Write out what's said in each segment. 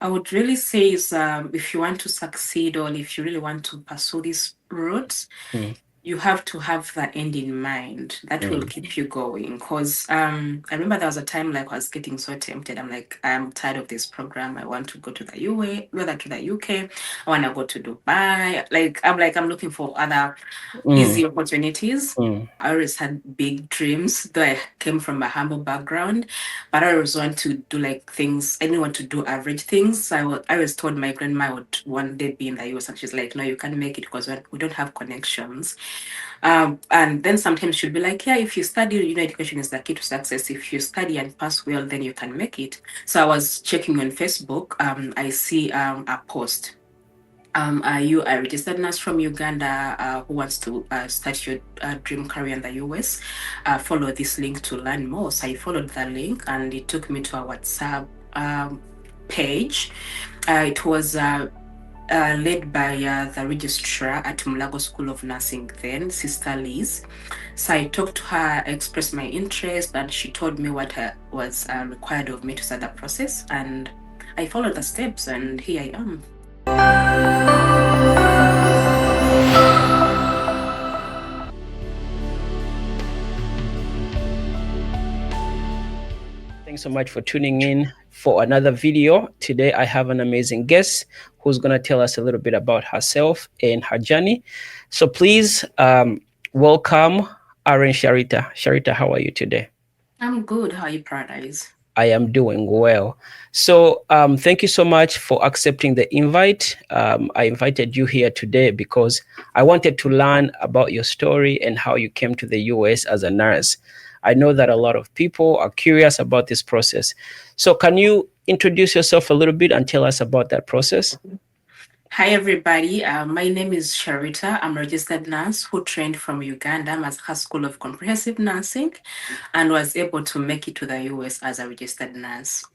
I would really say is if you want to succeed or if you really want to pursue this route, Mm, you have to have that end in mind that will mm, keep you going. Because I remember there was a time like I was getting so tempted. I'm like, I'm tired of this program. I want to go to the UA, whether to the UK. I want to go to Dubai. I'm looking for other mm, easy opportunities. mm. I always had big dreams, though I came from a humble background, but I always want to do like things. I didn't want to do average things. I always told my grandma I would one day be in the US, and she's like, "No, you can't make it because we don't have connections." And then sometimes she'll be like, "Yeah, if you study, education is the key to success. If you study and pass well, then you can make it." So I was checking on Facebook. I see a post. Are you a registered nurse from Uganda who wants to start your dream career in the US? Follow this link to learn more. So I followed the link and it took me to a WhatsApp page. It was led by the registrar at Mulago School of Nursing, then, Sister Liz. So I talked to her, expressed my interest, and she told me what was required of me to start the process. And I followed the steps, and here I am. Thanks so much for tuning in for another video. Today, I have an amazing guest who's going to tell us a little bit about herself and her journey. So please welcome Aaron Sharita. Sharita, how are you today? I'm good. How are you, Paradise? I am doing well. So, thank you so much for accepting the invite. I invited you here today because I wanted to learn about your story and how you came to the US as a nurse. I know that a lot of people are curious about this process. So, can you introduce yourself a little bit and tell us about that process? Hi, everybody. My name is Sharita. I'm a registered nurse who trained from Uganda Mazaka School of Comprehensive Nursing and was able to make it to the US as a registered nurse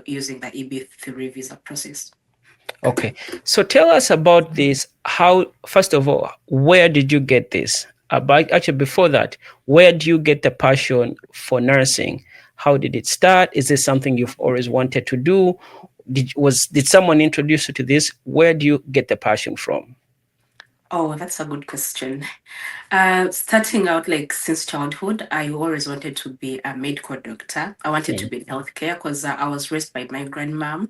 using the EB3 visa process. Okay. So tell us about this. How, first of all, where did you get this? But actually, before that, where do you get the passion for nursing? How did it start? Is this something you've always wanted to do? Did someone introduce you to this? Where do you get the passion from? Oh, that's a good question. Starting out like since childhood, I always wanted to be a medical doctor. I wanted to Mm, be in healthcare because I was raised by my grandmom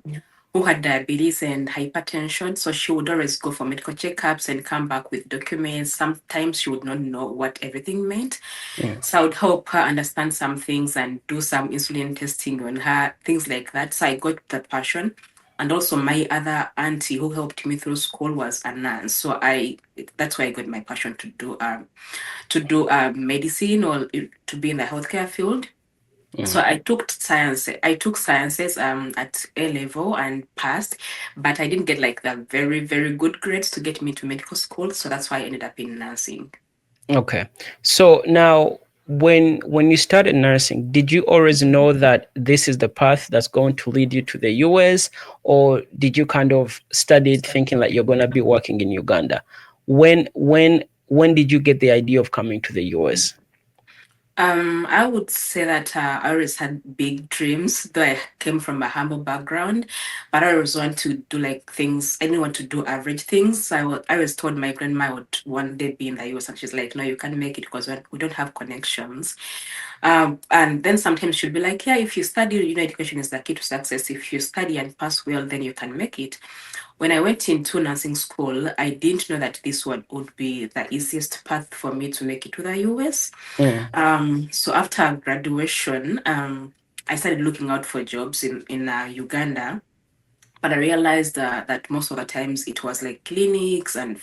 who had diabetes and hypertension. So she would always go for medical checkups and come back with documents. Sometimes she would not know what everything meant. mm, So I would help her understand some things and do some insulin testing on her, things like that. So I got that passion. And also my other auntie who helped me through school was a nurse. So that's why I got my passion to do medicine or to be in the healthcare field. So mm. I took science. I took sciences at A level and passed, but I didn't get like the very very good grades to get me to medical school. So that's why I ended up in nursing. Okay. So now, when you started nursing, did you always know that this is the path that's going to lead you to the US, or did you kind of study it thinking that you're going to be working in Uganda? When did you get the idea of coming to the US? I would say that I always had big dreams, though I came from a humble background, but I always want to do like things. I didn't want to do average things. I always told my grandma I would one day be in the US, and she's like, "No, you can't make it because we don't have connections." And then sometimes she'll be like, "Yeah, if you study, education is the key to success. If you study and pass well, then you can make it." When I went into nursing school, I didn't know that this one would be the easiest path for me to make it to the US. Mm, So after graduation, I started looking out for jobs in Uganda. But I realized that most of the times it was like clinics and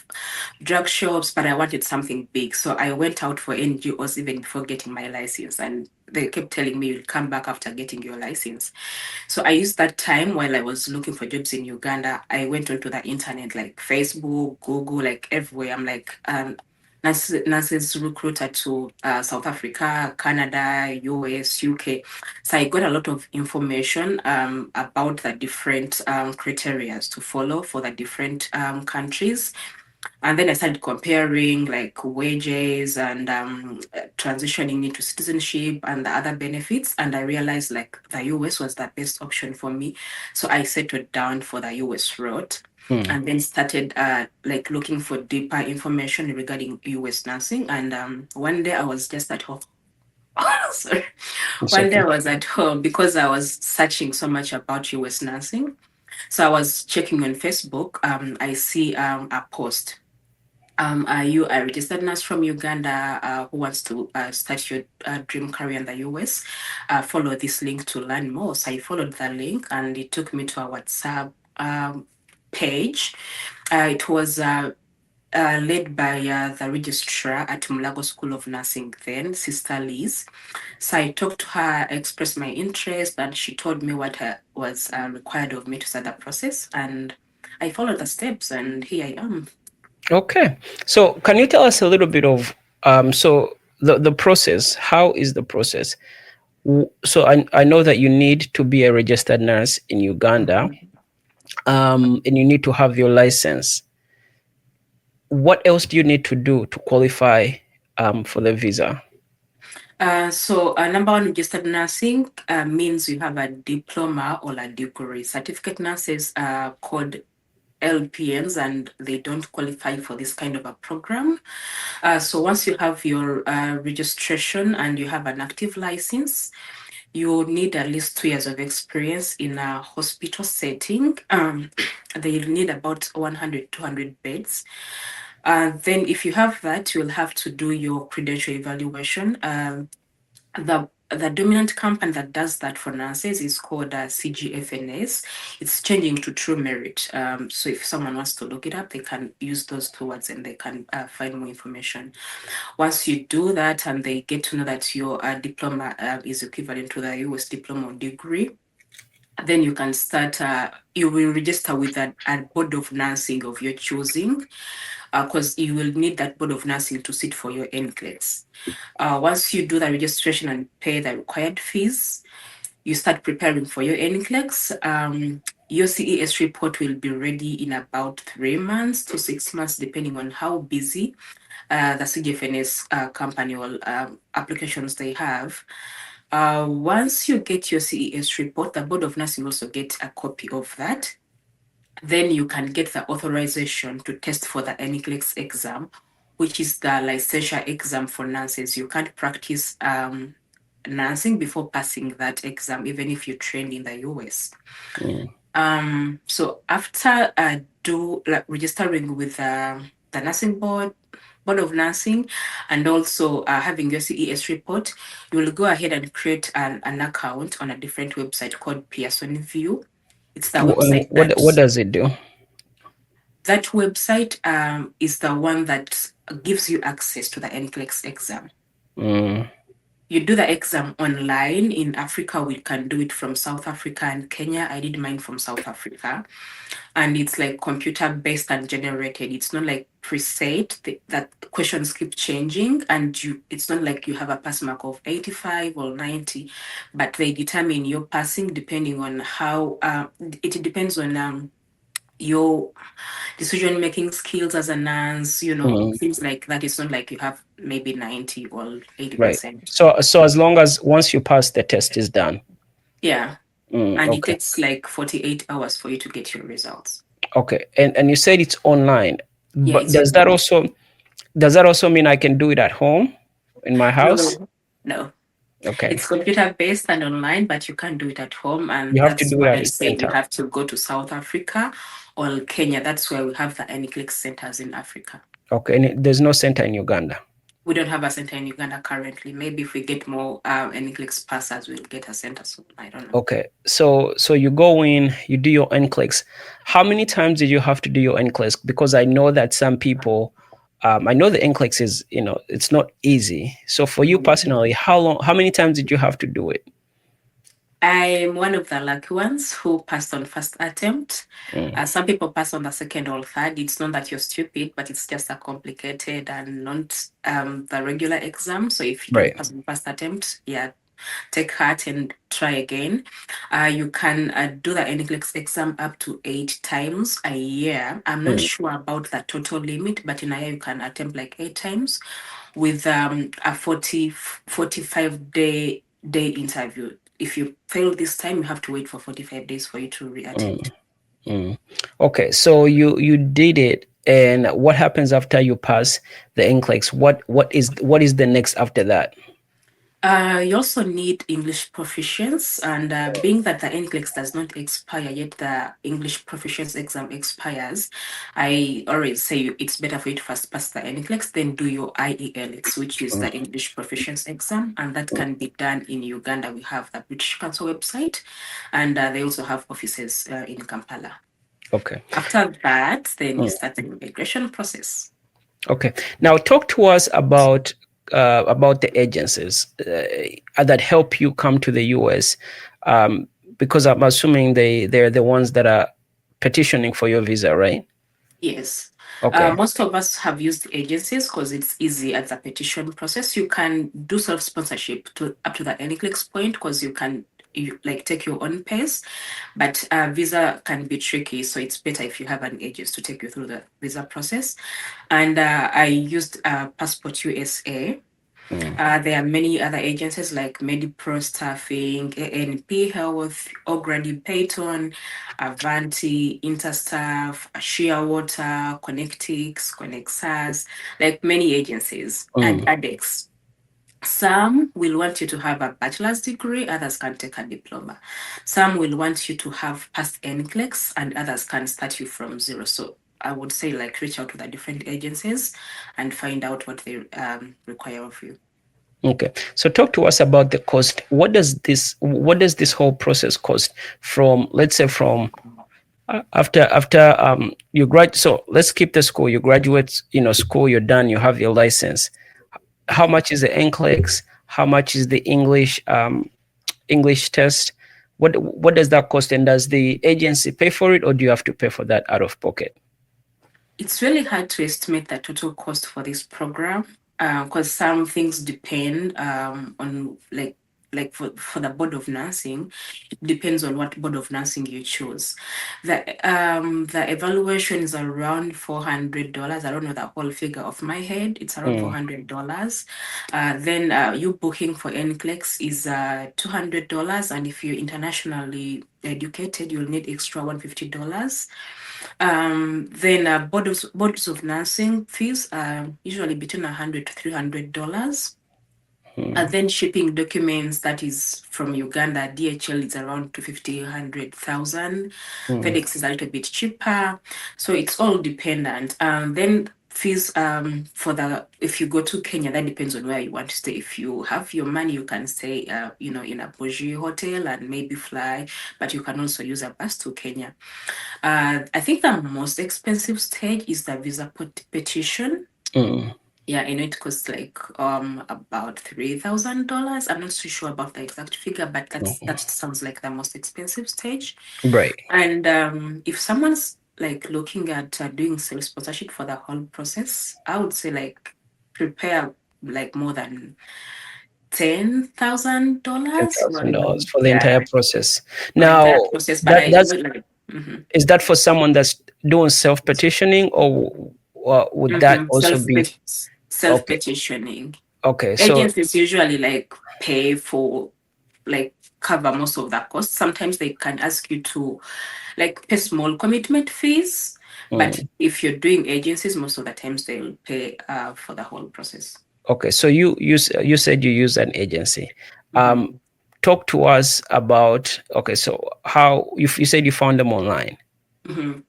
drug shops, but I wanted something big. So I went out for NGOs even before getting my license. And they kept telling me you'll come back after getting your license. So I used that time while I was looking for jobs in Uganda. I went onto the internet, like Facebook, Google, like everywhere. I'm like, nurses recruiter to South Africa, Canada, US, UK. So I got a lot of information about the different criteria to follow for the different countries. And then I started comparing like wages and transitioning into citizenship and the other benefits. And I realized like the US was the best option for me. So I settled down for the US route Mm. and then started like looking for deeper information regarding US nursing. And one day I was just at home. Sorry. It's One day I okay. was at home because I was searching so much about US nursing. So I was checking on Facebook. I see a post. Are you a registered nurse from Uganda who wants to start your dream career in the US? Follow this link to learn more. So I followed the link and it took me to a WhatsApp page. It was led by the registrar at Mulago School of Nursing, then, Sister Liz. So I talked to her, expressed my interest, and she told me what was required of me to start the process. And I followed the steps, and here I am. Okay. So can you tell us a little bit of so the process? How is the process? So I know that you need to be a registered nurse in Uganda, Mhm. and you need to have your license. What else do you need to do to qualify for the visa? Number one, registered nursing means you have a diploma or a degree. Certificate nurses are called LPNs and they don't qualify for this kind of a program. So once you have your registration and you have an active license, you need at least 2 years of experience in a hospital setting. They need about 100, 200 beds. Then if you have that, you'll have to do your credential evaluation. The dominant company that does that for nurses is called CGFNs. It's changing to True Merit. So if someone wants to look it up, they can use those two words and they can find more information. Once you do that and they get to know that your diploma is equivalent to the US diploma or degree, then you can start, you will register with a board of nursing of your choosing because you will need that board of nursing to sit for your NCLEX. Once you do the registration and pay the required fees, you start preparing for your NCLEX. Your CES report will be ready in about 3 months to 6 months, depending on how busy the CGFNs company or applications they have. Once you get your CES report, the Board of Nursing also get a copy of that. Then you can get the authorization to test for the NCLEX exam, which is the licensure exam for nurses. You can't practice nursing before passing that exam, even if you trained in the US. Mm. So after registering with the nursing board of nursing, and also having your CES report, you will go ahead and create an account on a different website called Pearson View. It's the website What does it do? that website is the one that gives you access to the NCLEX exam. Mm. You do the exam online. In Africa, we can do it from South Africa and Kenya. I did mine from South Africa. And it's like computer based and generated. It's not like preset that questions keep changing. And it's not like you have a pass mark of 85 or 90, but they determine your passing depending on how, it depends on your decision making skills as a nurse, Mm. things like that. It's not like you have maybe 90 or Right. 80%. So as long as once you pass, the test is done. Yeah. And it Okay. takes like 48 hours for you to get your results. Okay. And you said it's online, Yeah, but it's online. does that also mean I can do it at home in my house? No, no. Okay. It's computer based and online, but you can't do it at home. And You have to that's do it why at I a say you center. have to go to South Africa or Kenya. That's where we have the Nclex centers in Africa. Okay. And there's no center in Uganda. We don't have a center in Uganda currently. Maybe if we get more Nclex passers, we'll get a center soon. I don't know. Okay. So you go in, you do your NCLEX. How many times did you have to do your NCLEX? Because I know that some people, I know the NCLEX is, it's not easy. So for you personally, how many times did you have to do it? I'm one of the lucky ones who passed on first attempt. Mm. Some people pass on the second or third. It's not that you're stupid, but it's just a complicated and not the regular exam. So if you don't Right. pass on first attempt, yeah, take heart and try again. You can do the NCLEX exam up to 8 times a year. I'm not Mm, sure about the total limit, but in a year you can attempt like 8 times with a 45 day interview. If you fail this time, you have to wait for 45 days for you to reattempt. mm, mm. Okay, so you did it, and what happens after you pass the NCLEX? What is the next after that? You also need English proficiency, and being that the NCLEX does not expire yet, the English proficiency exam expires. I always say it's better for you to first pass the NCLEX, then do your IELX, which is Mm, the English proficiency exam, and that can be done in Uganda. We have the British Council website, and they also have offices in Kampala. okay. After that, then you Mm, start the immigration process. okay. Now talk to us about the agencies that help you come to the US, um, because I'm assuming they're the ones that are petitioning for your visa, right? Yes. Okay. Most of us have used agencies because it's easy as a petition process. You can do self-sponsorship to up to the NCLEX point because you like take your own pace, but visa can be tricky. So it's better if you have an agent to take you through the visa process. And I used Passport USA. Mm, There are many other agencies like Medpro Staffing, ANP Health, or Grady Peyton, Avanti, Interstaff, Shear Water, Connectics, Connexus, like many agencies, and mm. ADEX. Some will want you to have a bachelor's degree, others can take a diploma. Some will want you to have passed NCLEX, and others can start you from zero. So I would say like reach out to the different agencies and find out what they require of you. Okay. So talk to us about the cost. What does this whole process cost from, let's say, from after you graduate? So let's keep the school. You graduate, school, you're done, you have your license. How much is the NCLEX? How much is the English test? What does that cost? And does the agency pay for it, or do you have to pay for that out of pocket? It's really hard to estimate the total cost for this program because some things depend on for the board of nursing, it depends on what board of nursing you choose. The evaluation is around $400. I don't know the whole figure off my head. It's around Mm, $400. Then you booking for NCLEX is $200, and if you're internationally educated, you'll need extra $150. Then boards of nursing fees are usually between $100 to $300. And mm, then shipping documents that is from Uganda, DHL is around 250, 100,000. mm, FedEx is a little bit cheaper. So it's all dependent. Then fees for the if you go to Kenya, that depends on where you want to stay. If you have your money, you can stay in a bougie hotel and maybe fly, but you can also use a bus to Kenya. I think the most expensive stage is the visa petition. mm. Yeah, I know it costs like about $3,000. I'm not too sure about the exact figure, but that sounds like the most expensive stage. Right. And if someone's like looking at doing self sponsorship for the whole process, I would say like prepare like more than ten $10,000 thousand rather dollars than for the entire process. for the Now, entire process. But that I that's would like. Mhm. is that for someone that's doing self petitioning, or would that Mm-hmm. also be Self okay? petitioning. Okay, so Agencies usually like pay for like cover most of the costs. Sometimes they can ask you to like pay small commitment fees, but mm, if you're doing agencies, most of the times they'll pay for the whole process. okay, so you said you use an agency. Mm-hmm. Um, Talk to us about, okay. So how you said you found them online, Mm-hmm.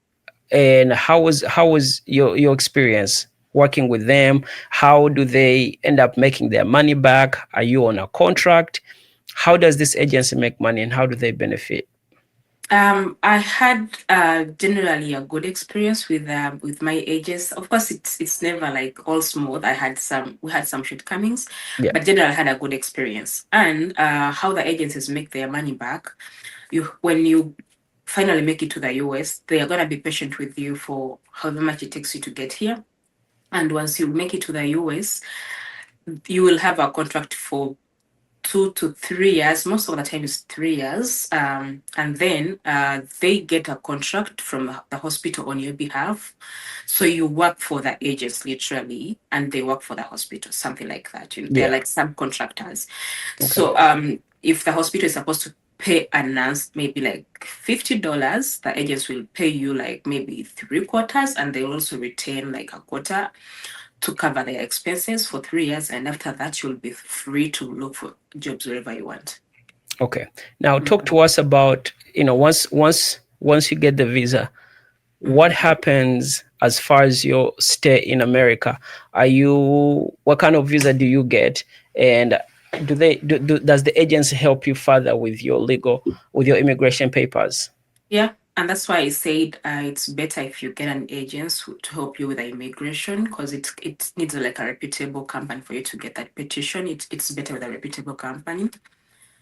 and how was your experience working with them? How do they end up making their money back? Are you on a contract? How does this agency make money, and how do they benefit? I had generally a good experience with my agents. Of course, it's never like all smooth. We had some shortcomings, Yeah. but generally I had a good experience. And how the agencies make their money back, when you finally make it to the US, they are gonna be patient with you for however much it takes you to get here. And once you make it to the US, you will have a contract for 2 to 3 years. Most of the time is 3 years. And then they get a contract from the hospital on your behalf. So you work for the agents literally, and they work for the hospital, something like that. They're Yeah. like subcontractors. Okay. So if the hospital is supposed to pay a nurse maybe like $50, the agents will pay you like maybe three quarters, and they also retain like a quarter to cover their expenses for 3 years, and after that you'll be free to look for jobs wherever you want. Okay. Now talk Mhm. to us about, once you get the visa, what Mhm. happens as far as your stay in America? What kind of visa do you get? And does the agency help you further with with your immigration papers? Yeah, and that's why I said it's better if you get an agent to help you with the immigration, because it needs like a reputable company for you to get that petition. It's better with a reputable company.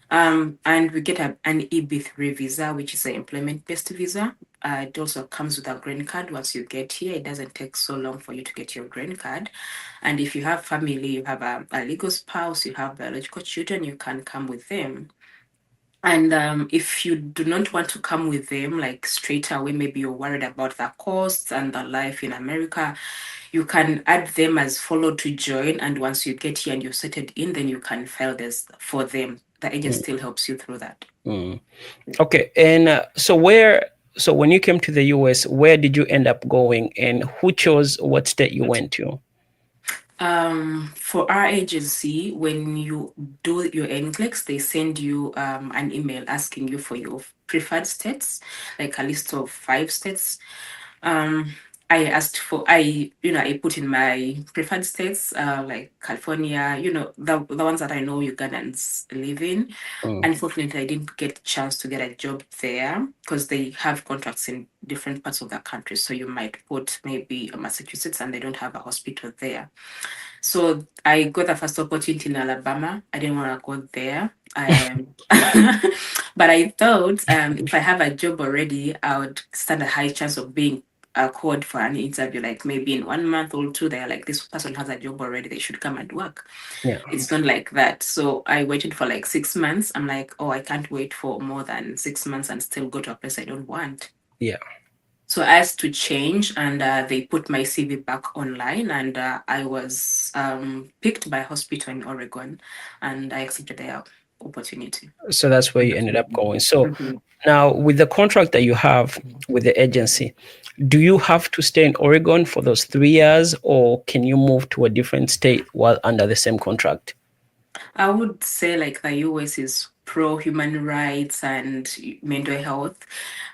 And we get an EB3 visa, which is an employment-based visa. It also comes with a green card. Once you get here, it doesn't take so long for you to get your green card. And if you have family, you have a legal spouse, you have biological children, you can come with them. And if you do not want to come with them, like straight away, maybe you're worried about the costs and the life in America, you can add them as follow to join. And once you get here and you're settled in, then you can file this for them. The agent Mm, still helps you through that. mm. Okay. And so when you came to the US, where did you end up going, and who chose what state you went to? For our agency, when you do your Nclex, they send you an email asking you for your preferred states, like a list of 5 states. Um, I asked for I put in my preferred states, like California, the ones that I know Ugandans live in. Mm, Unfortunately, I didn't get a chance to get a job there because they have contracts in different parts of the country. So you might put maybe Massachusetts and they don't have a hospital there. So I got the first opportunity in Alabama. I didn't want to go there. But I thought if I have a job already, I would stand a high chance of being called for an interview. Like maybe in 1 month or two, they're like, this person has a job already. They should come and work. yeah. It's not like that. So I waited for like 6 months. I'm like, oh, I can't wait for more than 6 months and still go to a place I don't want. Yeah. So I asked to change, and they put my CV back online, and I was picked by a hospital in Oregon, and I accepted their opportunity. So that's where you ended up going. So Mhm. now, with the contract that you have with the agency, do you have to stay in Oregon for those 3 years, or can you move to a different state while under the same contract? I would say like the US is pro human rights and mental health.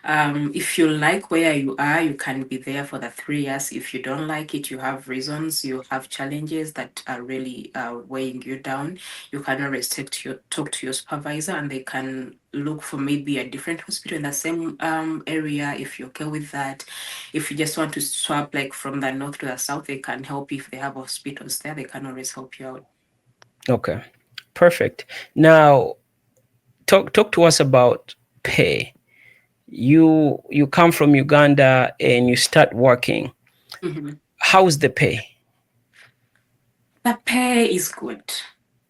If you like where you are, you can be there for the 3 years. If you don't like it, you have reasons, you have challenges that are really weighing you down. You can always talk to your supervisor, and they can look for maybe a different hospital in the same area if you're okay with that. If you just want to swap like from the north to the south, they can help you. If they have hospitals there, they can always help you out. Okay, perfect. Now, talk to us about pay. You come from Uganda and you start working. Mhm. How's the pay? The pay is good.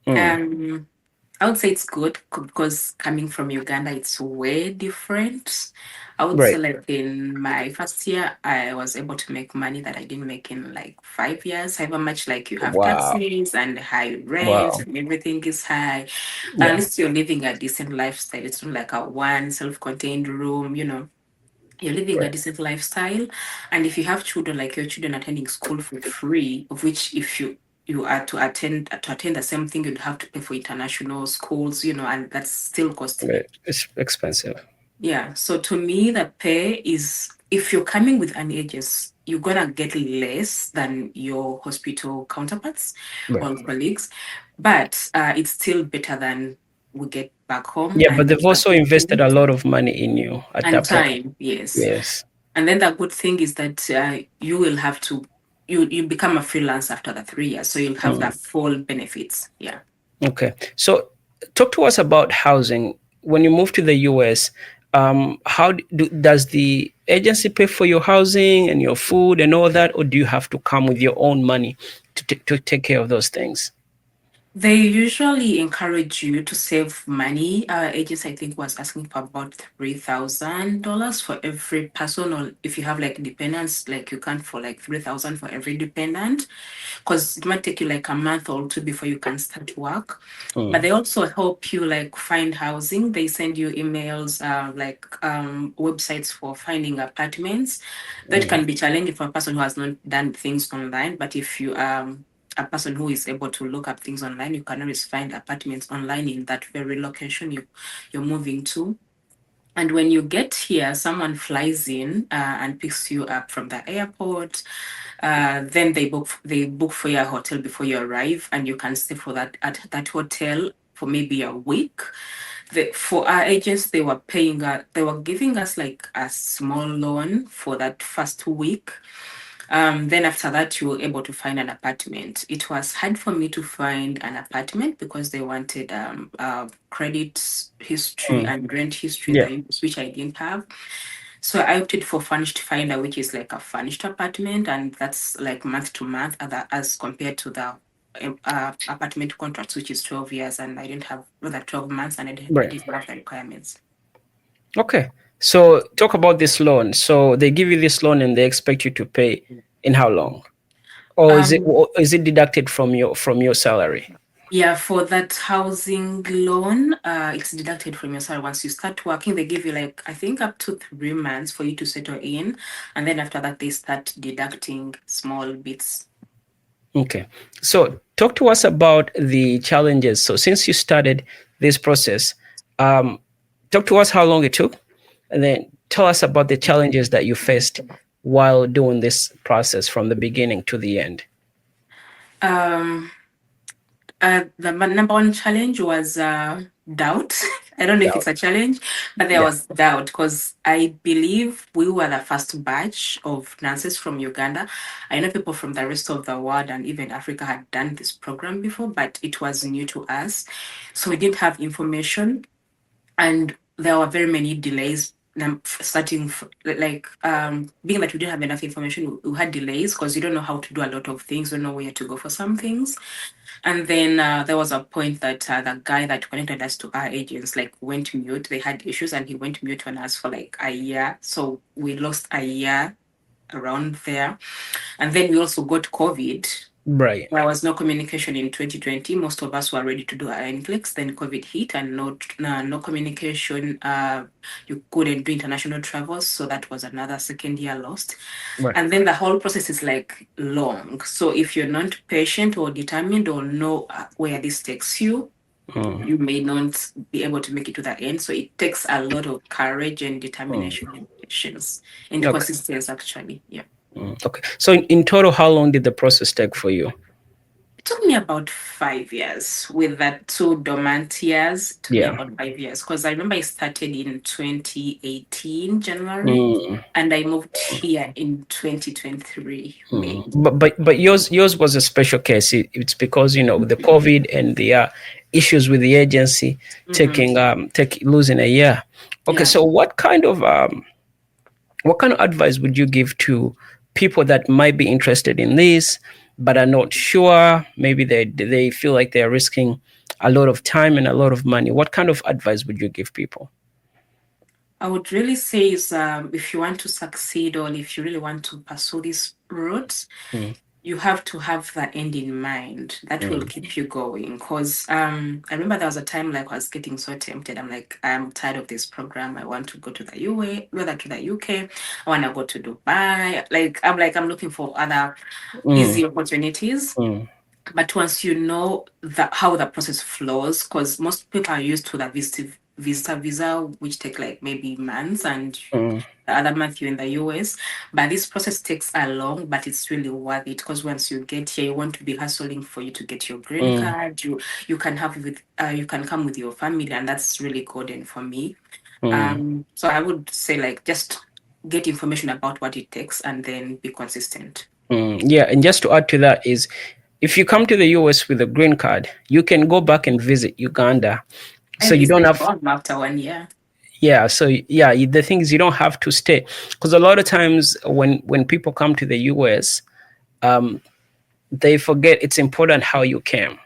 Mm, Um, I would say it's good because coming from Uganda, it's way different. I would say, right. like in my first year, I was able to make money that I didn't make in like 5 years. However much like you have Wow. taxes and high rent Wow. and everything is high. At Yeah. least you're living a decent lifestyle. It's not like a one self-contained room. You're living a Right. decent lifestyle. And if you have children, like your children attending school for free, of which if you are to attend the same thing, you'd have to pay for international schools, and that's still costly. Right. It's expensive. Yeah. So to me, the pay is, if you're coming with an agency, you're gonna get less than your hospital counterparts Right. or colleagues, but it's still better than we get back home, Yeah, but and they've it's a also good invested thing. a lot of money in you at And that point. time, yes. Yes. And then the good thing is that you will have to you become a freelance after the 3 years, so you'll have the Mm. full benefits. Yeah. Okay. So talk to us about housing. When you move to the US, does the agency pay for your housing and your food and all that, or do you have to come with your own money to take care of those things? They usually encourage you to save money. Agents, I think, was asking for about $3,000 for every person, or if you have like dependents, like you can for like 3,000 for every dependent, because it might take you like a month or two before you can start work. But Mm, they also help you like find housing. They send you emails, like websites for finding apartments. That mm, can be challenging for a person who has not done things online. But if you a person who is able to look up things online, you can always find apartments online in that very location you're moving to. And when you get here, someone flies in and picks you up from the airport. Then they book for your hotel before you arrive, and you can stay for that at that hotel for maybe a week. For our agents, they were giving us like a small loan for that first week. Then after that, you were able to find an apartment. It was hard for me to find an apartment because they wanted credit history mm. and rent history in Yeah. the US, which I didn't have. So I opted for furnished finder, which is like a furnished apartment, and that's like month to month, as compared to the apartment contracts, which is 12 years, and I didn't have the 12 months, and I Right. didn't have the requirements. Okay. So talk about this loan. So they give you this loan and they expect you to pay in how long? Um, Or is it deducted from your salary? Yeah, for that housing loan, it's deducted from your salary. Once you start working, they give you like, I think, up to 3 months for you to settle in. And then after that, they start deducting small bits. Okay. So talk to us about the challenges. So since you started this process, um, talk to us how long it took, and then tell us about the challenges that you faced while doing this process from the beginning to the end. Um, the number one challenge was doubt. I don't know if Yeah. it's a challenge, but there Yeah. was doubt because I believe we were the first batch of nurses from Uganda. I know people from the rest of the world and even Africa had done this program before, but it was new to us. So we didn't have information, and there were very many delays. Like being that we didn't have enough information, we had delays because you don't know how to do a lot of things, you don't know where to go for some things. And then there was a point that the guy that connected us to our agents like went mute. They had issues, and he went mute on us for like a year. So we lost a year around there. And then we also got COVID. Right. There was no communication in 2020. Most of us were ready to do our Nclex. Then COVID hit, and no communication. You couldn't do international travels, so that was another second year lost. Right. And then the whole process is like long. So if you're not patient or determined or know where this takes you, Mm, you may not be able to make it to the end. So it takes a lot of courage and mm. determination and patience and Okay. consistency, actually. Yeah. Okay. So in total, how long did the process take for you? It took me about 5 years with that two dormant years. It took me Yeah. about 5 years because I remember I started in 2018, January, Mm, and I moved here in 2023, May. but yours was a special case. It's because the COVID and the issues with the agency Hmm. taking losing a year. Okay, Yeah. so what kind of advice would you give to people that might be interested in this but are not sure? Maybe they feel like they're risking a lot of time and a lot of money. What kind of advice would you give people? I would really say is if you want to succeed or if you really want to pursue this route, Mm, you have to have the end in mind. That will mm, keep you going. Because I remember there was a time like I was getting so tempted. I'm like, I'm tired of this program. I want to go to the UA, whether to the UK. I want to go to Dubai. I'm looking for other mm, easy opportunities. mm, But once you know how the process flows, because most people are used to the visa, which take like maybe months, and mm, the other month you're in the US. But this process takes a long, but it's really worth it because once you get here, you want to be hustling for you to get your green mm, card. You can you can come with your family, and that's really golden for me. mm, So I would say like just get information about what it takes and then be consistent. Yeah, and just to add to that is, if you come to the US with a green card, you can go back and visit Uganda. I So you don't visited have, home after 1 year. yeah. So yeah, the thing is, you don't have to stay, because a lot of times when people come to the US, um, they forget it's important how you came.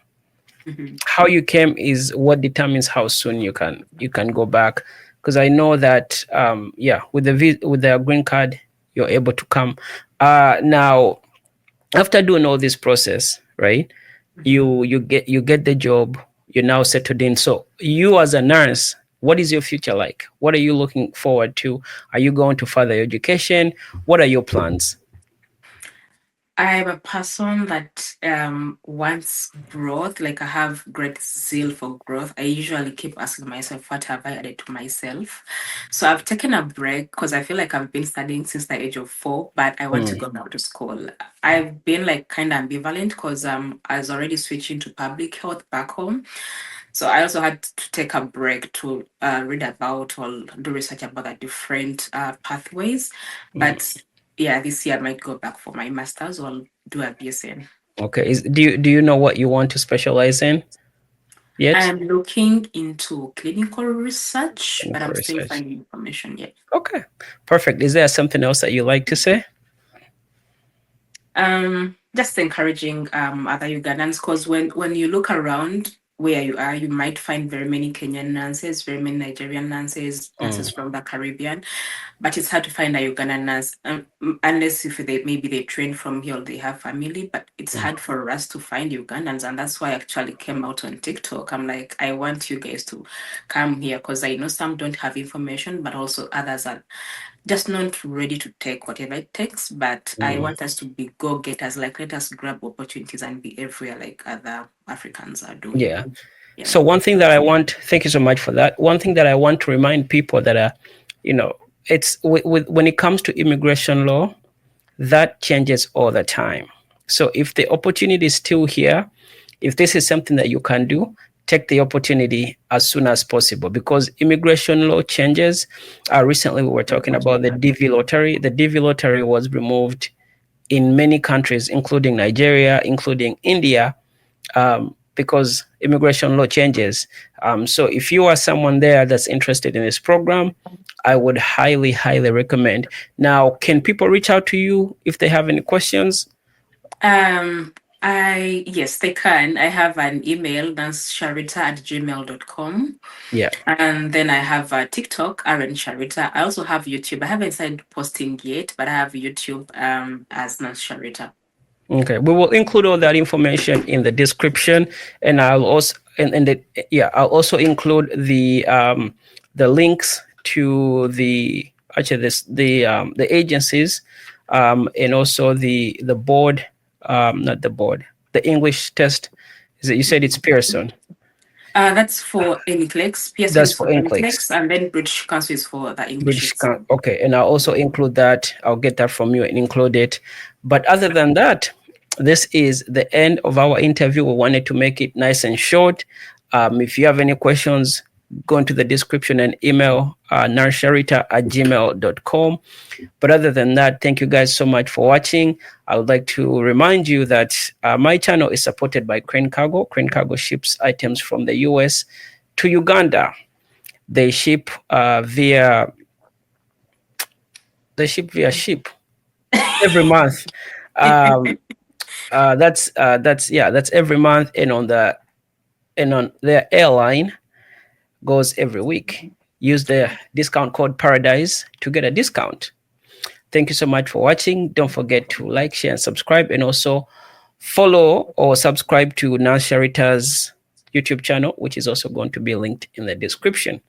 Mhm. How you came is what determines how soon you can go back. Because I know that yeah, with with the green card, you're able to come. Now, after doing all this process, right? Mhm. You get the job. You're now settled in. So you as a nurse, what is your future like? What are you looking forward to? Are you going to further education? What are your plans? I'm a person that wants growth. Like I have great zeal for growth. I usually keep asking myself, what have I added to myself? So I've taken a break because I feel like I've been studying since the age of 4, but I want to Mm, go back to school. I've been like kind of ambivalent because I was already switching to public health back home. So I also had to take a break to read about or do research about the different pathways. mm. But yeah, this year I might go back for my master's or do a BSN. Okay. Do you know what you want to specialize in yet? I'm looking into clinical research, but Clinical I'm still research. finding information yet. Okay. Perfect. Is there something else that you like to say? Just encouraging other Ugandans because when you look around where you are, you might find very many Kenyan nurses, very many Nigerian nurses, nurses Mm, from the Caribbean, but it's hard to find a Ugandan nurse unless if they maybe they train from here or they have family. But it's mm. hard for us to find Ugandans, and that's why I actually came out on TikTok. I'm like, I want you guys to come here because I know some don't have information, but also others are just not ready to take whatever it takes. But I Mm. want us to be go getters, like let us grab opportunities and be everywhere like other Africans are doing. Yeah. Yeah. So one thing that I want, thank you so much for that. One thing that I want to remind people that are, you know, it's with when it comes to immigration law, that changes all the time. So if the opportunity is still here, if this is something that you can do, take the opportunity as soon as possible because immigration law changes. Recently, we were talking about the DV lottery. The DV lottery was removed in many countries, including Nigeria, including India, because immigration law changes. So if you are someone there that's interested in this program, I would highly, highly recommend. Now, can people reach out to you if they have any questions? Um, I yes, they can. I have an email that's sharita@gmail.com. Yeah. And then I have TikTok, Aaron Sharita. I also have YouTube. I haven't started posting yet, but I have YouTube as Nance Sharita. Okay. We will include all that information in the description, and I'll also and the yeah I'll also include the links to the actually this the agencies and also the board, not the board, the English test. Is it, you said it's Pearson? That's for Nclex. Pearson That's is for for Nclex. Nclex, and then British Council is for the English British exam. okay, and I'll also include that. I'll get that from you and include it. But other than that, this is the end of our interview. We wanted to make it nice and short. If you have any questions, go into the description and email narsharita@gmail.com. But other than that, thank you guys so much for watching. I would like to remind you that my channel is supported by Crane Cargo. Crane Cargo ships items from the US to Uganda. They ship via ship every month. Um, that's every month, and on their airline goes every week. Use the discount code Paradise to get a discount. Thank you so much for watching. Don't forget to like, share, and subscribe, and also follow or subscribe to Nance Sharita's YouTube channel, which is also going to be linked in the description.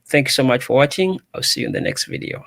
Thank you so much for watching. I'll see you in the next video.